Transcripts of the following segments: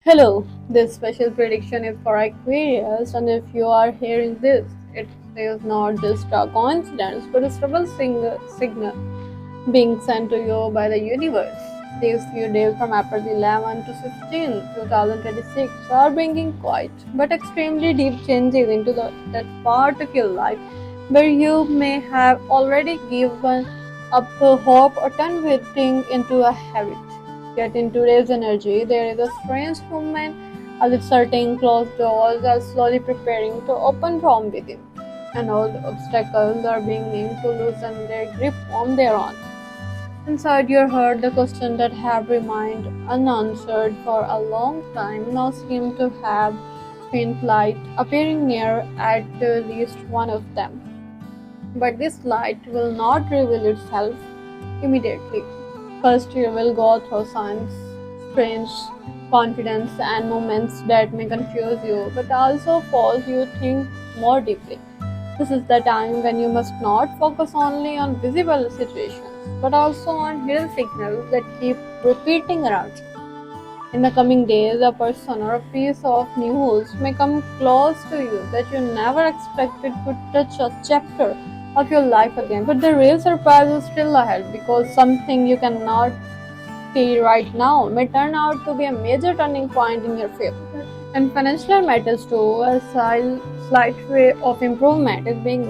Hello, this special prediction is for Aquarius, and if you are hearing this, it is not just a coincidence but a stable signal being sent to you by the universe. These few days from April 11 to 15, 2026 are bringing quiet but extremely deep changes into that part of your life where you may have already given up hope or turned waiting into a habit. Yet in today's energy, there is a strange movement as if certain closed doors are slowly preparing to open from within, and all the obstacles are beginning to loosen their grip on their own. Inside your heart, the question that have remained unanswered for a long time now seem to have faint light appearing near at least one of them. But this light will not reveal itself immediately. First, you will go through signs, strange confidence, and moments that may confuse you, but also force you to think more deeply. This is the time when you must not focus only on visible situations, but also on hidden signals that keep repeating around you. In the coming days, a person or a piece of news may come close to you that you never expected could touch a chapter of your life again. But the real surprise is still ahead because something you cannot see right now may turn out to be a major turning point in your favor. And financial matters too, a slight way of improvement is being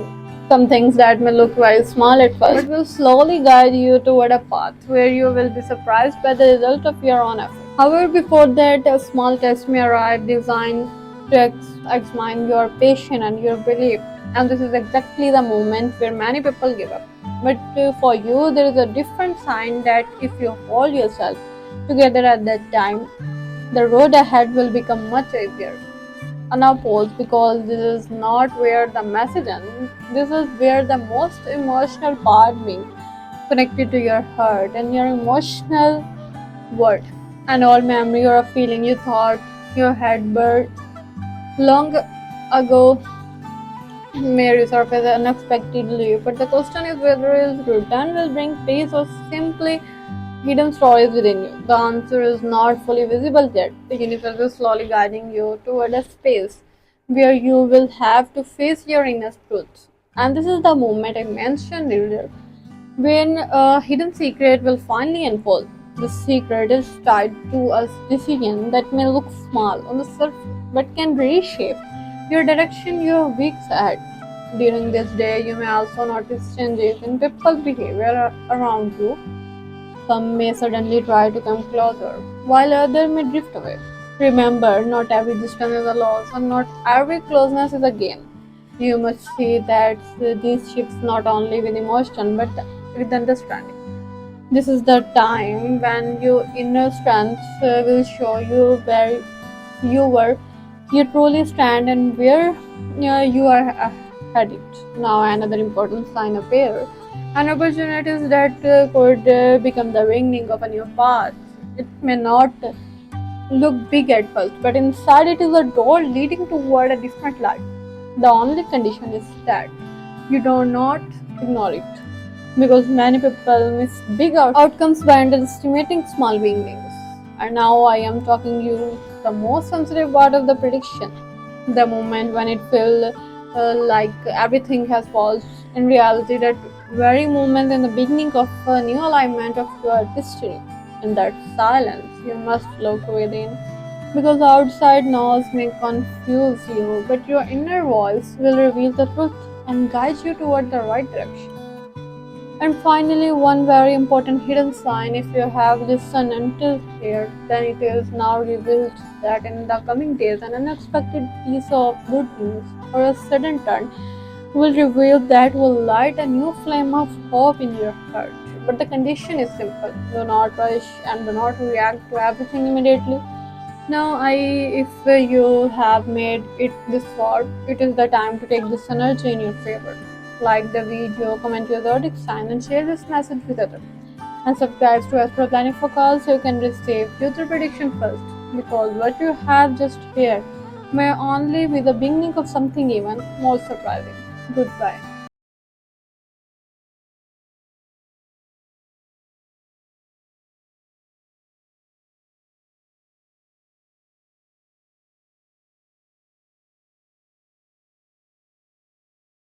some things that may look very small at first, but will slowly guide you toward a path where you will be surprised by the result of your own effort. However, before that, a small test may arrive designed to examine your patience and your belief. And this is exactly the moment where many people give up. But for you, there is a different sign that if you hold yourself together at that time, the road ahead will become much easier. And now pause because this is not where the message ends. This is where the most emotional part being connected to your heart and your emotional world. An old memory or a feeling you thought you had buried long ago may resurface unexpectedly. But the question is whether its return will bring peace or simply hidden stories within you. The answer is not fully visible yet. The universe is slowly guiding you toward a space where you will have to face your inner truth. And this is the moment I mentioned earlier, when a hidden secret will finally unfold. The secret is tied to a decision that may look small on the surface but can reshape your direction your weeks ahead. During this day, you may also notice changes in people's behavior around you. Some may suddenly try to come closer, while others may drift away. Remember, not every distance is a loss, and not every closeness is a gain. You must see that these shifts not only with emotion but with understanding. This is the time when your inner strength will show you where you were, you truly stand, and where you are headed. Now, another important sign appears. An opportunity that could become the beginning of a new path. It may not look big at first, but inside it is a door leading toward a different life. The only condition is that you do not ignore it, because many people miss big outcomes by underestimating small beginnings. And now I am talking you the most sensitive part of the prediction, the moment when it feels like everything has paused. In reality, that very moment in the beginning of a new alignment of your destiny. In that silence, you must look within, because outside noise may confuse you, but your inner voice will reveal the truth and guide you toward the right direction. And finally, one very important hidden sign, if you have listened until here, then it is now revealed that in the coming days, an unexpected piece of good news or a sudden turn will reveal that will light a new flame of hope in your heart. But the condition is simple: do not rush and do not react to everything immediately. Now, if you have made it this far, it is the time to take this energy in your favor. Like the video, comment your zodiac sign, and share this message with others. And subscribe to Astro Planning for calls so you can receive future prediction first. Because what you have just here may only be the beginning of something even more surprising. Goodbye.